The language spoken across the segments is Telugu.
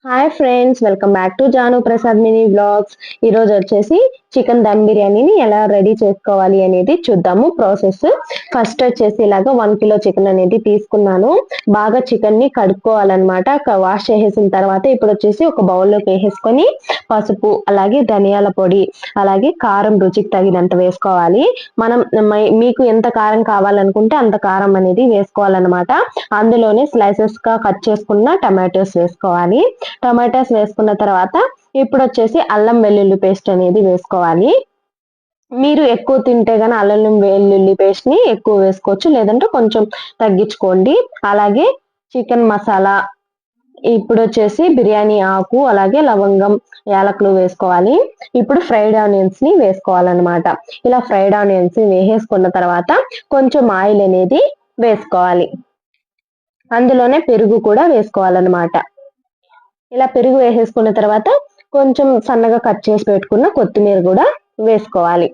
Hi friends, welcome back to Janu Prasad mini vlogs. ఈరోజు వచ్చేసి చికెన్ దమ్ బిర్యానీని ఎలా రెడీ చేసుకోవాలి అనేది చూద్దాము. ప్రాసెస్ ఫస్ట్ వచ్చేసి ఇలాగా 1 కిలో చికెన్ అనేది తీసుకున్నాను. బాగా చికెన్ ని కడుక్కోవాలన్నమాట. వాష్ చేసేసిన తర్వాత ఇప్పుడు వచ్చేసి ఒక బౌల్లోకి వేసేసుకొని పసుపు, అలాగే ధనియాల పొడి, అలాగే కారం రుచికి తగినంత వేసుకోవాలి. మనం మీకు ఎంత కారం కావాలనుకుంటే అంత కారం అనేది వేసుకోవాలన్నమాట. అందులోనే స్లైసెస్ గా కట్ చేసుకున్న టమాటోస్ వేసుకోవాలి. టమాటాస్ వేసుకున్న తర్వాత ఇప్పుడు వచ్చేసి అల్లం వెల్లుల్లి పేస్ట్ అనేది వేసుకోవాలి. మీరు ఎక్కువ తింటే గానీ అల్లం వెల్లుల్లి పేస్ట్ ని ఎక్కువ వేసుకోవచ్చు, లేదంటే కొంచెం తగ్గించుకోండి. అలాగే చికెన్ మసాలా, ఇప్పుడు వచ్చేసి బిర్యానీ ఆకు, అలాగే లవంగం, యాలకులు వేసుకోవాలి. ఇప్పుడు ఫ్రైడ్ ఆనియన్స్ ని వేసుకోవాలన్నమాట. ఇలా ఫ్రైడ్ ఆనియన్స్ వేసేసుకున్న తర్వాత కొంచెం ఆయిల్ అనేది వేసుకోవాలి. అందులోనే పెరుగు కూడా వేసుకోవాలన్నమాట. ఇలా పెరుగు వేసేసుకున్న తర్వాత కొంచెం సన్నగా కట్ చేసి పెట్టుకున్న కొత్తిమీర కూడా వేసుకోవాలి.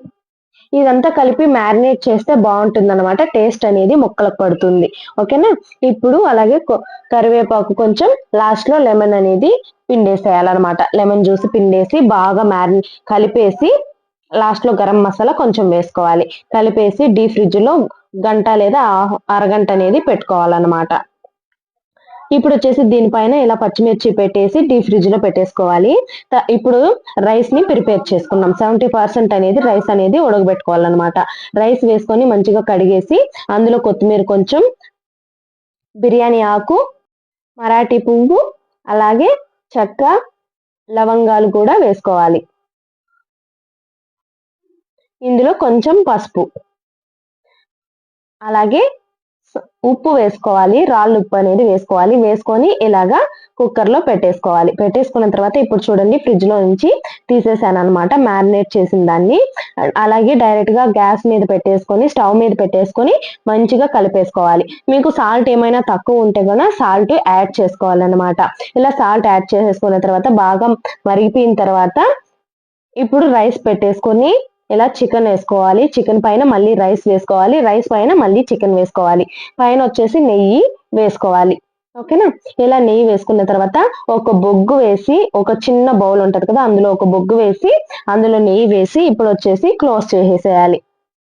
ఇదంతా కలిపి మ్యారినేట్ చేస్తే బాగుంటుంది అనమాట. టేస్ట్ అనేది ముక్కలకు పడుతుంది. ఓకేనా. ఇప్పుడు అలాగే కరివేపాకు కొంచెం లాస్ట్ లో లెమన్ అనేది పిండేసేయాలన్నమాట. లెమన్ జ్యూస్ పిండేసి బాగా కలిపేసి లాస్ట్ లో గరం మసాలా కొంచెం వేసుకోవాలి. కలిపేసి డీప్ ఫ్రిడ్జ్ లో గంట లేదా అరగంట అనేది పెట్టుకోవాలన్నమాట. ఇప్పుడు వచ్చేసి దీనిపైన ఇలా పచ్చిమిర్చి పెట్టేసి డీప్ ఫ్రిడ్జ్ లో పెట్టేసుకోవాలి. ఇప్పుడు రైస్ ని ప్రిపేర్ చేసుకున్నాం. 70% అనేది రైస్ అనేది ఉడకబెట్టుకోవాలన్నమాట. రైస్ వేసుకొని మంచిగా కడిగేసి అందులో కొత్తిమీర కొంచెం, బిర్యానీ ఆకు, మరాఠీ పువ్వు, అలాగే చెక్క, లవంగాలు కూడా వేసుకోవాలి. ఇందులో కొంచెం పసుపు, అలాగే ఉప్పు వేసుకోవాలి. రాళ్ళు ఉప్పు అనేది వేసుకోవాలి. వేసుకొని ఇలాగా కుక్కర్ లో పెట్టేసుకోవాలి. పెట్టేసుకున్న తర్వాత ఇప్పుడు చూడండి, ఫ్రిడ్జ్ లో నుంచి తీసేసాను అనమాట మ్యారినేట్ చేసిన దాన్ని. అలాగే డైరెక్ట్ గా గ్యాస్ మీద పెట్టేసుకొని, స్టవ్ మీద పెట్టేసుకొని మంచిగా కలిపేసుకోవాలి. మీకు సాల్ట్ ఏమైనా తక్కువ ఉంటే కనుక సాల్ట్ యాడ్ చేసుకోవాలన్నమాట. ఇలా సాల్ట్ యాడ్ చేసేసుకున్న తర్వాత బాగా మరిగిపోయిన తర్వాత ఇప్పుడు రైస్ పెట్టేసుకొని ఇలా చికెన్ వేసుకోవాలి. చికెన్ పైన మళ్ళీ రైస్ వేసుకోవాలి. రైస్ పైన మళ్ళీ చికెన్ వేసుకోవాలి. పైన వచ్చేసి నెయ్యి వేసుకోవాలి. ఓకేనా. ఇలా నెయ్యి వేసుకున్న తర్వాత ఒక బొగ్గు వేసి, ఒక చిన్న బౌల్ ఉంటది కదా, అందులో ఒక బొగ్గు వేసి అందులో నెయ్యి వేసి ఇప్పుడు వచ్చేసి క్లోజ్ చేసేసేయాలి.